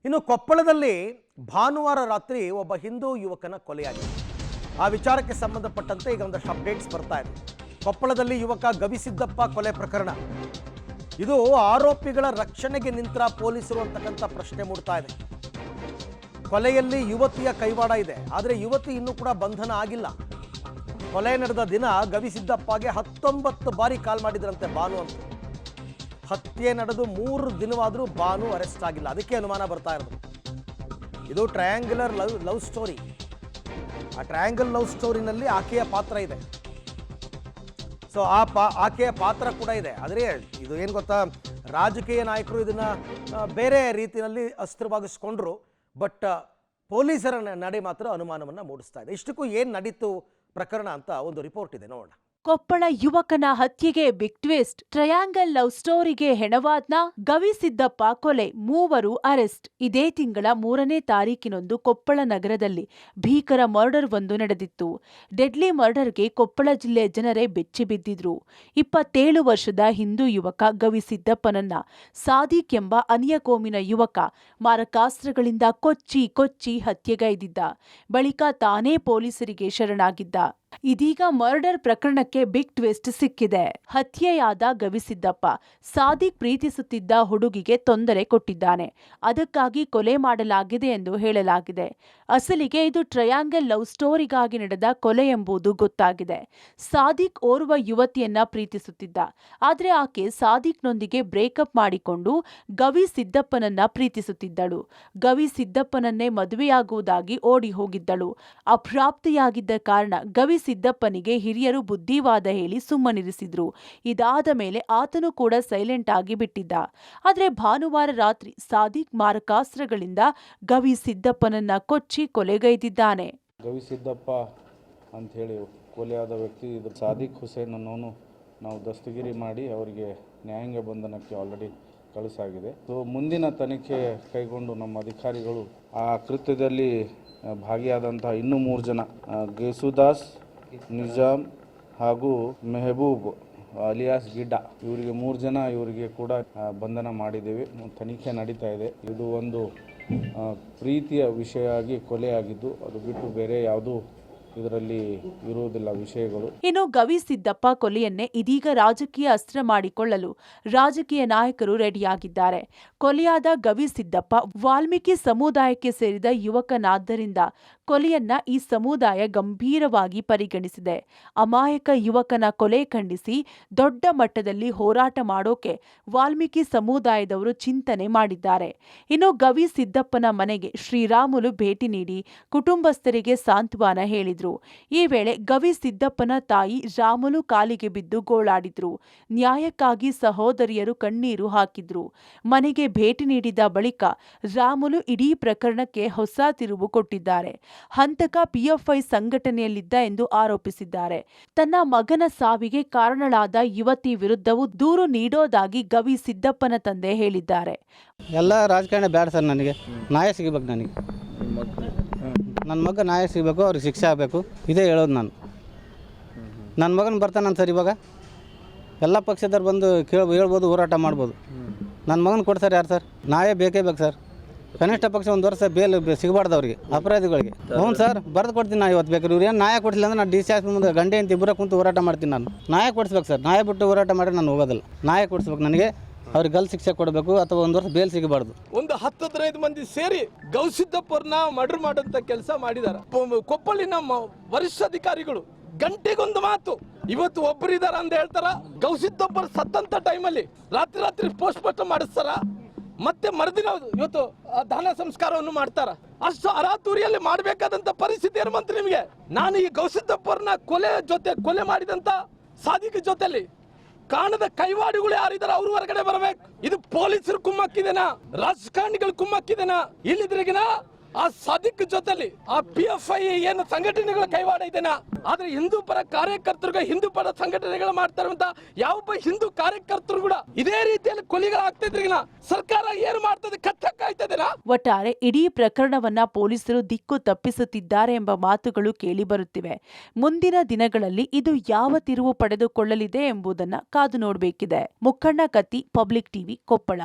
ಇನ್ನು ಕೊಪ್ಪಳದಲ್ಲಿ ಭಾನುವಾರ ರಾತ್ರಿ ಒಬ್ಬ ಹಿಂದೂ ಯುವಕನ ಕೊಲೆಯಾಗಿದೆ. ಆ ವಿಚಾರಕ್ಕೆ ಸಂಬಂಧಪಟ್ಟಂತೆ ಈಗ ಒಂದಷ್ಟು ಅಪ್ಡೇಟ್ಸ್ ಬರ್ತಾ ಇದೆ. ಕೊಪ್ಪಳದಲ್ಲಿ ಯುವಕ ಗವಿಸಿದ್ದಪ್ಪ ಕೊಲೆ ಪ್ರಕರಣ, ಇದು ಆರೋಪಿಗಳ ರಕ್ಷಣೆಗೆ ನಿಂತರ ಪೊಲೀಸರು ಅಂತಕ್ಕಂಥ ಪ್ರಶ್ನೆ ಮೂಡ್ತಾ ಇದೆ. ಕೊಲೆಯಲ್ಲಿ ಯುವತಿಯ ಕೈವಾಡ ಇದೆ, ಆದರೆ ಯುವತಿ ಇನ್ನೂ ಕೂಡ ಬಂಧನ ಆಗಿಲ್ಲ. ಕೊಲೆ ನಡೆದ ದಿನ ಗವಿಸಿದ್ದಪ್ಪಗೆ 19 ಬಾರಿ ಕಾಲ್ ಮಾಡಿದ್ರಂತೆ ಭಾನು ಅಂತ. ಹತ್ಯೆ ನಡೆದು 3 ದಿನವಾದರೂ ಭಾನು ಅರೆಸ್ಟ್ ಆಗಿಲ್ಲ. ಅದಕ್ಕೆ ಅನುಮಾನ ಬರ್ತಾ ಇರೋದು. ಇದು ಟ್ರಯಾಂಗ್ಯುಲರ್ ಲವ್ ಸ್ಟೋರಿ. ಆ ಟ್ರಯಾಂಗಲ್ ಲವ್ ಸ್ಟೋರಿನಲ್ಲಿ ಆಕೆಯ ಪಾತ್ರ ಇದೆ. ಸೊ ಆಕೆಯ ಪಾತ್ರ ಕೂಡ ಇದೆ. ಆದರೆ ಇದು ಏನು ಗೊತ್ತಾ, ರಾಜಕೀಯ ನಾಯಕರು ಇದನ್ನ ಬೇರೆ ರೀತಿಯಲ್ಲಿ ಅಸ್ತ್ರವಾಗಿಸ್ಕೊಂಡ್ರು. ಬಟ್ ಪೊಲೀಸರ ನಡೆ ಮಾತ್ರ ಅನುಮಾನವನ್ನು ಮೂಡಿಸ್ತಾ ಇದೆ. ಇಷ್ಟಕ್ಕೂ ಏನು ನಡೀತು ಪ್ರಕರಣ ಅಂತ ಒಂದು ರಿಪೋರ್ಟ್ ಇದೆ, ನೋಡೋಣ. ಕೊಪ್ಪಳ ಯುವಕನ ಹತ್ಯೆಗೆ ಬಿಗ್ ಟ್ವಿಸ್ಟ್. ಟ್ರಯಾಂಗಲ್ ಲವ್ ಸ್ಟೋರಿಗೆ ಹೆಣವಾದ್ನ ಗವಿಸಿದ್ದಪ್ಪ ಕೊಲೆ, 3 ಅರೆಸ್ಟ್. ಇದೇ ತಿಂಗಳ 3ನೇ ತಾರೀಕಿನಂದು ಕೊಪ್ಪಳ ನಗರದಲ್ಲಿ ಭೀಕರ ಮರ್ಡರ್ ಒಂದು ನಡೆದಿತ್ತು. ಡೆಡ್ಲಿ ಮರ್ಡರ್ಗೆ ಕೊಪ್ಪಳ ಜಿಲ್ಲೆ ಜನರೇ ಬೆಚ್ಚಿ ಬಿದ್ದಿದ್ರು. 27 ವರ್ಷದ ಹಿಂದೂ ಯುವಕ ಗವಿಸಿದ್ದಪ್ಪನನ್ನ ಸಾದಿಕ್ ಎಂಬ ಅನ್ಯ ಕೋಮಿನ ಯುವಕ ಮಾರಕಾಸ್ತ್ರಗಳಿಂದ ಕೊಚ್ಚಿ ಹತ್ಯೆಗೈದಿದ್ದ. ಬಳಿಕ ತಾನೇ ಪೊಲೀಸರಿಗೆ ಶರಣಾಗಿದ್ದ. ಇದೀಗ ಮರ್ಡರ್ ಪ್ರಕರಣಕ್ಕೆ ಬಿಗ್ ಟ್ವಿಸ್ಟ್ ಸಿಕ್ಕಿದೆ. ಹತ್ಯೆಯಾದ ಗವಿಸಿದ್ದಪ್ಪ ಸಾದಿಕ್ ಪ್ರೀತಿಸುತ್ತಿದ್ದ ಹುಡುಗಿಗೆ ತೊಂದರೆ ಕೊಟ್ಟಿದ್ದಾನೆ. ಅದಕ್ಕಾಗಿ ಕೊಲೆ ಮಾಡಲಾಗಿದೆ ಎಂದು ಹೇಳಲಾಗಿದೆ. ಅಸಲಿಗೆ ಇದು ಟ್ರಯಾಂಗಲ್ ಲವ್ ಸ್ಟೋರಿಗಾಗಿ ನಡೆದ ಕೊಲೆ ಎಂಬುದು ಗೊತ್ತಾಗಿದೆ. ಸಾದಿಕ್ ಓರ್ವ ಯುವತಿಯನ್ನ ಪ್ರೀತಿಸುತ್ತಿದ್ದ. ಆದರೆ ಆಕೆ ಸಾದಿಕ್ನೊಂದಿಗೆ ಬ್ರೇಕಪ್ ಮಾಡಿಕೊಂಡು ಗವಿಸಿದ್ದಪ್ಪನನ್ನ ಪ್ರೀತಿಸುತ್ತಿದ್ದಳು. ಗವಿಸಿದ್ದಪ್ಪನನ್ನೇ ಮದುವೆಯಾಗುವುದಾಗಿ ಓಡಿ ಹೋಗಿದ್ದಳು. ಅಪ್ರಾಪ್ತೆಯಾಗಿದ್ದ ಕಾರಣ ಗವಿಸಿದ್ದಪ್ಪನಿಗೆ ಹಿರಿಯರು ಬುದ್ಧಿವಾದ ಹೇಳಿ ಸುಮ್ಮನಿರಿಸಿದ್ರು. ಇದಾದ ಮೇಲೆ ಆತನು ಕೂಡ ಸೈಲೆಂಟ್ ಆಗಿ ಬಿಟ್ಟಿದ್ದ. ಆದರೆ ಭಾನುವಾರ ರಾತ್ರಿ ಸಾದಿಕ್ ಮಾರಕಾಸ್ತ್ರಗಳಿಂದ ಗವಿಸಿದ್ದಪ್ಪನನ್ನ ಕೊಚ್ಚಿ ಕೊಲೆಗೈದಿದ್ದಾನೆ. ಗವಿಸಿದ್ದಪ್ಪ ಅಂತ ಹೇಳಿ ಕೊಲೆಯಾದ ವ್ಯಕ್ತಿ ಇದು ಸಾದಿಕ್ ಹುಸೇನ್ ಅನ್ನೋನು ನಾವು ದಸ್ತಗಿರಿ ಮಾಡಿ ಅವರಿಗೆ ನ್ಯಾಯಾಂಗ ಬಂಧನಕ್ಕೆ ಆಲ್ರೆಡಿ ಕಳಿಸಾಗಿದೆ. ಸೊ ಮುಂದಿನ ತನಿಖೆ ಕೈಗೊಂಡು ನಮ್ಮ ಅಧಿಕಾರಿಗಳು ಆ ಕೃತ್ಯದಲ್ಲಿ ಭಾಗಿಯಾದಂತಹ ಇನ್ನೂ 3 ಜನ ಗೇಸುದಾಸ್, ನಿಜಾಮ್ ಹಾಗೂ ಮೆಹಬೂಬ್ ಅಲಿಯಾಸ್ ಗಿಡ್ಡ, ಇವರಿಗೆ 3 ಜನ ಇವರಿಗೆ ಕೂಡ ಬಂಧನ ಮಾಡಿದ್ದೇವೆ. ತನಿಖೆ ನಡೀತಾ ಇದೆ. ಇದು ಒಂದು ಪ್ರೀತಿಯ ವಿಷಯವಾಗಿ ಕೊಲೆಯಾಗಿದ್ದು, ಅದು ಬಿಟ್ಟು ಬೇರೆ ಯಾವುದೂ ಇದರಲ್ಲಿ ಇರುವುದಿಲ್ಲ ವಿಷಯಗಳು. ಇನ್ನು ಗವಿಸಿದ್ದಪ್ಪ ಕೊಲೆಯನ್ನೇ ಇದೀಗ ರಾಜಕೀಯ ಅಸ್ತ್ರ ಮಾಡಿಕೊಳ್ಳಲು ರಾಜಕೀಯ ನಾಯಕರು ರೆಡಿಯಾಗಿದ್ದಾರೆ. ಕೊಲೆಯಾದ ಗವಿಸಿದ್ದಪ್ಪ ವಾಲ್ಮೀಕಿ ಸಮುದಾಯಕ್ಕೆ ಸೇರಿದ ಯುವಕನಾದ್ದರಿಂದ ಕೊಲೆಯನ್ನ ಈ ಸಮುದಾಯ ಗಂಭೀರವಾಗಿ ಪರಿಗಣಿಸಿದೆ. ಅಮಾಯಕ ಯುವಕನ ಕೊಲೆ ಖಂಡಿಸಿ ದೊಡ್ಡ ಮಟ್ಟದಲ್ಲಿ ಹೋರಾಟ ಮಾಡೋಕೆ ವಾಲ್ಮೀಕಿ ಸಮುದಾಯದವರು ಚಿಂತನೆ ಮಾಡಿದ್ದಾರೆ. ಇನ್ನು ಗವಿಸಿದ್ದಪ್ಪನ ಮನೆಗೆ ಶ್ರೀರಾಮುಲು ಭೇಟಿ ನೀಡಿ ಕುಟುಂಬಸ್ಥರಿಗೆ ಸಾಂತ್ವನ ಹೇಳಿದ್ರು. ಈ ವೇಳೆ ಗವಿಸಿದ್ದಪ್ಪನ ತಾಯಿ ರಾಮುಲು ಕಾಲಿಗೆ ಬಿದ್ದು ಗೋಳಾಡಿದ್ರು. ನ್ಯಾಯಕ್ಕಾಗಿ ಸಹೋದರಿಯರು ಕಣ್ಣೀರು ಹಾಕಿದ್ರು. ಮನೆಗೆ ಭೇಟಿ ನೀಡಿದ ಬಳಿಕ ರಾಮುಲು ಇಡೀ ಪ್ರಕರಣಕ್ಕೆ ಹೊಸ ತಿರುವು ಕೊಟ್ಟಿದ್ದಾರೆ. ಹಂತಕ ಪಿಎಫ್ಐ ಸಂಘಟನೆಯಲ್ಲಿದ್ದ ಎಂದು ಆರೋಪಿಸಿದ್ದಾರೆ. ತನ್ನ ಮಗನ ಸಾವಿಗೆ ಕಾರಣಳಾದ ಯುವತಿ ವಿರುದ್ಧವೂ ದೂರು ನೀಡೋದಾಗಿ ಗವಿಸಿದ್ದಪ್ಪನ ತಂದೆ ಹೇಳಿದ್ದಾರೆ. ಎಲ್ಲ ರಾಜಕಾರಣ ಬೇಡ ಸರ್, ನನಗೆ ನ್ಯಾಯ ಸಿಗಬೇಕು. ನನಗೆ ನನ್ನ ಮಗ ನ್ಯಾಯ ಸಿಗಬೇಕು, ಅವ್ರಿಗೆ ಶಿಕ್ಷೆ ಆಗಬೇಕು, ಇದೇ ಹೇಳೋದು ನಾನು. ನನ್ನ ಮಗನ ಬರ್ತಾನೆ ಸರ್. ಇವಾಗ ಎಲ್ಲ ಪಕ್ಷದವ್ರು ಬಂದು ಹೇಳ್ಬೋದು, ಹೋರಾಟ ಮಾಡ್ಬೋದು. ನನ್ನ ಮಗನ ಕೊಡ್ತಾರೆ ಯಾರು ಸರ್? ನ್ಯಾಯ ಬೇಕೇ ಬೇಕು ಸರ್. ಕನಿಷ್ಠ ಪಕ್ಷ 1 ವರ್ಷ ಬೇಲ್ ಸಿಗಬಾರ್ದು ಅವ್ರಿಗೆ, ಅಪರಾಧಿಗಳಿಗೆ. ಹ್ಞೂ ಸರ್, ಬರೆದು ಕೊಡ್ತೀನಿ ನಾನು ಇವತ್ತು ಬೇಕಾದ್ರೆ. ಇವ್ರು ಏನು ನ್ಯಾಯ ಕೊಡಿಸಿಲ್ಲ ಅಂದ್ರೆ ನಾನು DCS ಮುಂದೆ ಗಂಟೆ ಅಂತ ಇಬ್ಬರ ಕುಂತು ಹೋರಾಟ ಮಾಡ್ತೀನಿ. ನಾನು ನ್ಯಾಯ ಕೊಡಿಸ್ಬೇಕು ಸರ್. ನ್ಯಾಯ ಬಿಟ್ಟು ಹೋರಾಟ ಮಾಡಿ ನಾನು ಹೋಗೋದಿಲ್ಲ. ನ್ಯಾಯ ಕೊಡಿಸ್ಬೇಕು ನನಗೆ. ಅವ್ರಿಗೆ ಗಲ್ ಶಿಕ್ಷೆ ಕೊಡಬೇಕು ಅಥವಾ 1 ವರ್ಷ ಬೇಲ್ ಸಿಗಬಾರ್ದು. ಒಂದು 10-15 ಮಂದಿ ಸೇರಿ ಗವಿಸಿದ್ದಪ್ಪರನ್ನ ಮರ್ಡರ್ ಮಾಡಂತ ಕೆಲಸ ಮಾಡಿದ್ದಾರೆ. ಕೊಪ್ಪಳಿನ ವರಿಷ್ಠಾಧಿಕಾರಿಗಳು ಗಂಟೆಗೊಂದು ಮಾತು, ಇವತ್ತು ಒಬ್ಬರಿದಾರ ಅಂತ ಹೇಳ್ತಾರ. ಗವಿಸಿದ್ದಪ್ಪರ ಸತ್ತಂತ ಟೈಮಲ್ಲಿ ರಾತ್ರಿ ಪೋಸ್ಟ್ ಮಾರ್ಟಮ್ ಮಾಡಿಸ್ತಾರ, ಮತ್ತೆ ಮರುದಿನ ಇವತ್ತು ದಹನ ಸಂಸ್ಕಾರವನ್ನು ಮಾಡ್ತಾರ. ಅಷ್ಟು ಅರಾತುರಿಯಲ್ಲಿ ಮಾಡಬೇಕಾದಂತ ಪರಿಸ್ಥಿತಿ ಏನು ಮಂತ್ರಿ ನಿಮಗೆ? ನಾನು ಈ ಗವಿಸಿದ್ದಪ್ಪರನ್ನ ಕೊಲೆ ಮಾಡಿದಂತ ಸಾದಿಕ್ ಜೊತೆಲಿ ಕಾಣದ ಕೈವಾಡಿಗಳು ಯಾರಿದಾರ ಅವ್ರ ಹೊರಗಡೆ ಬರಬೇಕು. ಇದು ಪೊಲೀಸರು ಕುಮ್ಮಕ್ಕಿದೆನಾ, ರಾಜಕಾರಣಿಗಳು ಕುಮ್ಮಕ್ಕಿದೆನಾ? ಇಲ್ಲಿದ್ರಿಗಿನ ಆ ಸಾದಿಕ್ ಜೊತೆಲಿ ಆ PFI ಏನು ಸಂಘಟನೆಗಳ ಕೈವಾಡ ಇದೆನಾ? ಆದ್ರೆ ಹಿಂದೂ ಪರ ಕಾರ್ಯಕರ್ತರು, ಹಿಂದೂ ಪರ ಸಂಘಟನೆಗಳು ಮಾಡ್ತಾರಂತ ಯಾವ ಹಿಂದೂ ಕಾರ್ಯಕರ್ತರು ಕೂಡ ಇದೇ ರೀತಿಯಲ್ಲಿ ಕೊಲೆಗಳಾಗ್ತಿದ್ರಿಗಿನ ಸರ್ಕಾರ ಏನು ಮಾಡ್ತದೆ? ಕಚ್ಚಕ್ಕಾಯ್ತದೇನಾ? ಒಟ್ಟಾರೆ ಇಡೀ ಪ್ರಕರಣವನ್ನ ಪೊಲೀಸರು ದಿಕ್ಕು ತಪ್ಪಿಸುತ್ತಿದ್ದಾರೆ ಎಂಬ ಮಾತುಗಳು ಕೇಳಿ ಬರುತ್ತಿವೆ. ಮುಂದಿನ ದಿನಗಳಲ್ಲಿ ಇದು ಯಾವ ತಿರುವು ಪಡೆದುಕೊಳ್ಳಲಿದೆ ಎಂಬುದನ್ನ ಕಾದು ನೋಡಬೇಕಿದೆ. ಮುಖಣ್ಣ ಕತ್ತಿ, ಪಬ್ಲಿಕ್ ಟಿವಿ, ಕೊಪ್ಪಳ.